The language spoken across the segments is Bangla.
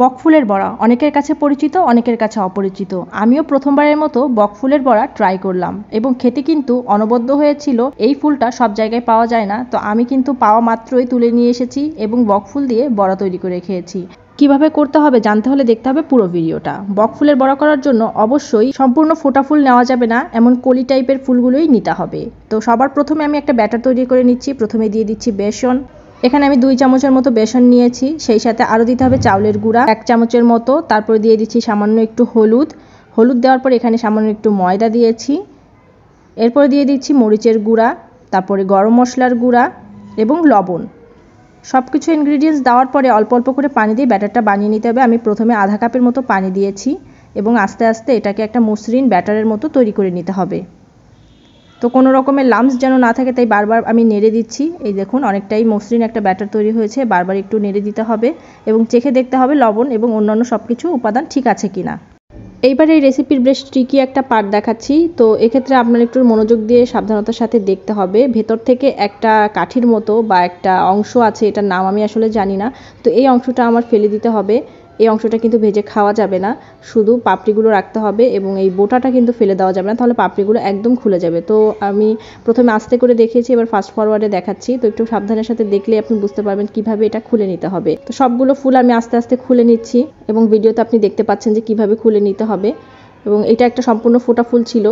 বকফুলের বড়া অনেকের কাছে পরিচিত, অনেকের কাছে অপরিচিত। আমিও প্রথমবারের মতো বকফুলের বড়া ট্রাই করলাম এবং খেতে কিন্তু অনবদ্য হয়েছিল। এই ফুলটা সব জায়গায় পাওয়া যায় না, তো আমি কিন্তু পাওয়া মাত্রই তুলে নিয়ে এসেছি এবং বকফুল দিয়ে বড়া তৈরি করে খেয়েছি। কিভাবে করতে হবে জানতে হলে দেখতে হবে পুরো ভিডিওটা। বকফুলের বড়া করার জন্য অবশ্যই সম্পূর্ণ ফোটা ফুল নেওয়া যাবে না, এমন কলি টাইপের ফুলগুলোই নিতে হবে। তো সবার প্রথমে আমি একটা ব্যাটার তৈরি করে নিচ্ছি। প্রথমে দিয়ে দিচ্ছি বেসন। এখানে আমি 2 চামচের মতো বেসন নিয়েছি, সেই সাথে আরও দিতে হবে চাউলের গুঁড়া 1 চামচের মতো। তারপরে দিয়ে দিচ্ছি সামান্য একটু হলুদ দেওয়ার পর এখানে সামান্য একটু ময়দা দিয়েছি। এরপর দিয়ে দিচ্ছি মরিচের গুঁড়া, তারপরে গরম মশলার গুঁড়া এবং লবণ। সব কিছু ইনগ্রিডিয়েন্টস দেওয়ার পরে অল্প অল্প করে পানি দিয়ে ব্যাটারটা বানিয়ে নিতে হবে। আমি প্রথমে আধা কাপের মতো পানি দিয়েছি এবং আস্তে আস্তে এটাকে একটা মসৃণ ব্যাটারের মতো তৈরি করে নিতে হবে। তো কোনো রকমের লাম্পস যেন না থাকে, তাই বারবার আমি নেড়ে দিচ্ছি। এই দেখুন অনেকটাই মসৃণ একটা ব্যাটার তৈরি হয়েছে। বারবার একটু নেড়ে দিতে হবে এবং চেখে দেখতে হবে লবণ এবং অন্যান্য সব কিছু উপাদান ঠিক আছে কিনা। এইবার এই রেসিপির বেশ ট্রিকি একটা পার্ট দেখাচ্ছি। তো এক্ষেত্রে আপনার একটু মনোযোগ দিয়ে সাবধানতার সাথে দেখতে হবে। ভেতর থেকে একটা কাঠির মতো বা একটা অংশ আছে, এটার নাম আমি আসলে জানি না। তো এই অংশটা আমার ফেলে দিতে হবে। এই অংশটা কিন্তু ভেজে খাওয়া যাবে না, শুধু পাপড়িগুলো রাখতে হবে এবং এই বোটাটা কিন্তু ফেলে দেওয়া যাবে না, তাহলে পাপড়িগুলো একদম খুলে যাবে। তো আমি প্রথমে আস্তে করে দেখিয়েছি, এবার ফাস্ট ফরওয়ার্ডে দেখাচ্ছি। তো একটু সাবধানের সাথে দেখলে আপনি বুঝতে পারবেন কিভাবে এটা খুলে নিতে হবে। তো সবগুলো ফুল আমি আস্তে আস্তে খুলে নিচ্ছি এবং ভিডিওতে আপনি দেখতে পাচ্ছেন যে কিভাবে খুলে নিতে হবে। এবং এটা একটা সম্পূর্ণ ফোটা ফুল ছিল,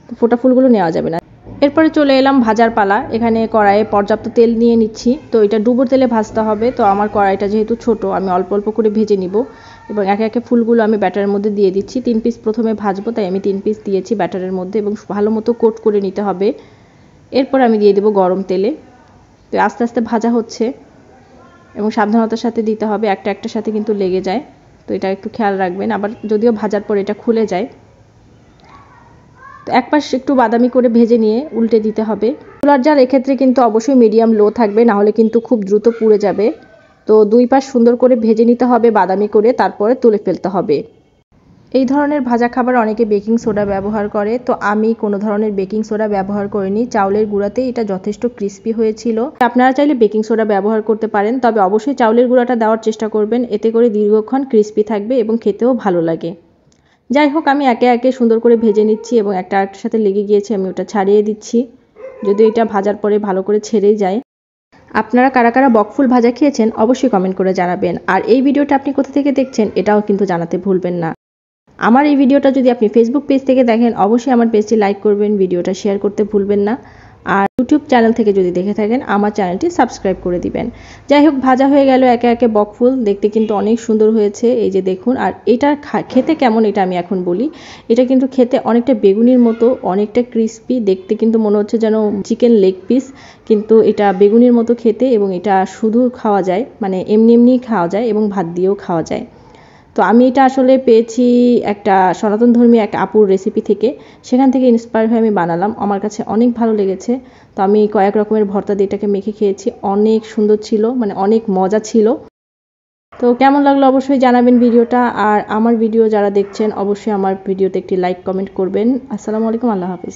তো ফোটা ফুলগুলো নেওয়া যাবে না। এরপরে চলে এলাম ভাজার পালা। এখানে কড়াইয়ে পর্যাপ্ত তেল নিয়ে নিচ্ছি। তো এটা ডুবোর তেলে ভাজতে হবে। তো আমার কড়াইটা যেহেতু ছোট, আমি অল্প অল্প করে ভেজে নিব এবং একে একে ফুলগুলো আমি ব্যাটারের মধ্যে দিয়ে দিচ্ছি। 3 পিস প্রথমে ভাজবো, তাই আমি 3 পিস দিয়েছি ব্যাটারের মধ্যে এবং ভালো মতো কোট করে নিতে হবে। এরপর আমি দিয়ে দেবো গরম তেলে। তো আস্তে আস্তে ভাজা হচ্ছে এবং সাবধানতার সাথে দিতে হবে, একটা একটার সাথে কিন্তু লেগে যায়, তো এটা একটু খেয়াল রাখবেন। আবার যদিও ভাজার পর এটা খুলে যায়। তো এক পাশ একটু বাদামি করে ভেজে নিয়ে উল্টে দিতে হবে। চুলার জাল এক্ষেত্রে কিন্তু অবশ্যই মিডিয়াম লো থাকবে, না হলে কিন্তু খুব দ্রুত পুড়ে যাবে। তো 2 পাশ সুন্দর করে ভেজে নিতে হবে বাদামি করে, তারপরে তুলে ফেলতে হবে। এই ধরনের ভাজা খাবার অনেকে বেকিং সোডা ব্যবহার করে, তো আমি কোনো ধরনের বেকিং সোডা ব্যবহার করিনি। চাউলের গুঁড়াতেই এটা যথেষ্ট ক্রিস্পি হয়েছিল। আপনারা চাইলে বেকিং সোডা ব্যবহার করতে পারেন, তবে অবশ্যই চাউলের গুঁড়াটা দেওয়ার চেষ্টা করবেন, এতে করে দীর্ঘক্ষণ ক্রিস্পি থাকবে এবং খেতেও ভালো লাগে। যাই হোক, আমি একে একে সুন্দর করে ভেজে নিচ্ছি এবং একটা আরেকটার সাথে লেগে গিয়েছে, আমি ওটা ছাড়িয়ে দিচ্ছি। যদিও এটা ভাজার পরে ভালো করে ছেড়েই যায়। আপনারা কারা কারা বকফুল ভাজা খেয়েছেন অবশ্যই কমেন্ট করে জানাবেন। আর এই ভিডিওটা আপনি কোথা থেকে দেখছেন এটাও কিন্তু জানাতে ভুলবেন না। আমার এই ভিডিওটা যদি আপনি ফেসবুক পেজ থেকে দেখেন অবশ্যই আমার পেজটি লাইক করবেন, ভিডিওটা শেয়ার করতে ভুলবেন না। আর ইউটিউব চ্যানেল থেকে যদি দেখে থাকেন আমার চ্যানেলটি সাবস্ক্রাইব করে দিবেন। যাই হোক, ভাজা হয়ে গেল একে একে বকফুল। দেখতে কিন্তু অনেক সুন্দর হয়েছে, এই যে দেখুন। আর এটা খেতে কেমন এটা আমি এখন বলি। এটা কিন্তু খেতে অনেকটা বেগুনির মতো, অনেকটা ক্রিস্পি, দেখতে কিন্তু মনে হচ্ছে যেন চিকেন লেগ পিস, কিন্তু এটা বেগুনির মতো খেতে এবং এটা শুধু খাওয়া যায়, মানে এমনি এমনিই খাওয়া যায় এবং ভাত দিয়েও খাওয়া যায়। তো আমি এটা আসলে পেয়েছি একটা সনাতন ধর্মী এক আপুর রেসিপি থেকে, সেখান থেকে ইন্সপায়ার হয়ে আমি বানালাম। আমার কাছে অনেক ভালো লেগেছে। তো আমি কয়েক রকমের ভর্তা দিয়ে এটাকে মেখে খেয়েছি, অনেক সুন্দর ছিল, মানে অনেক মজা ছিল। তো কেমন লাগলো অবশ্যই জানাবেন ভিডিওটা। আর আমার ভিডিও যারা দেখছেন অবশ্যই আমার ভিডিওতে একটি লাইক কমেন্ট করবেন। আসসালামু আলাইকুম, আল্লাহ হাফিজ।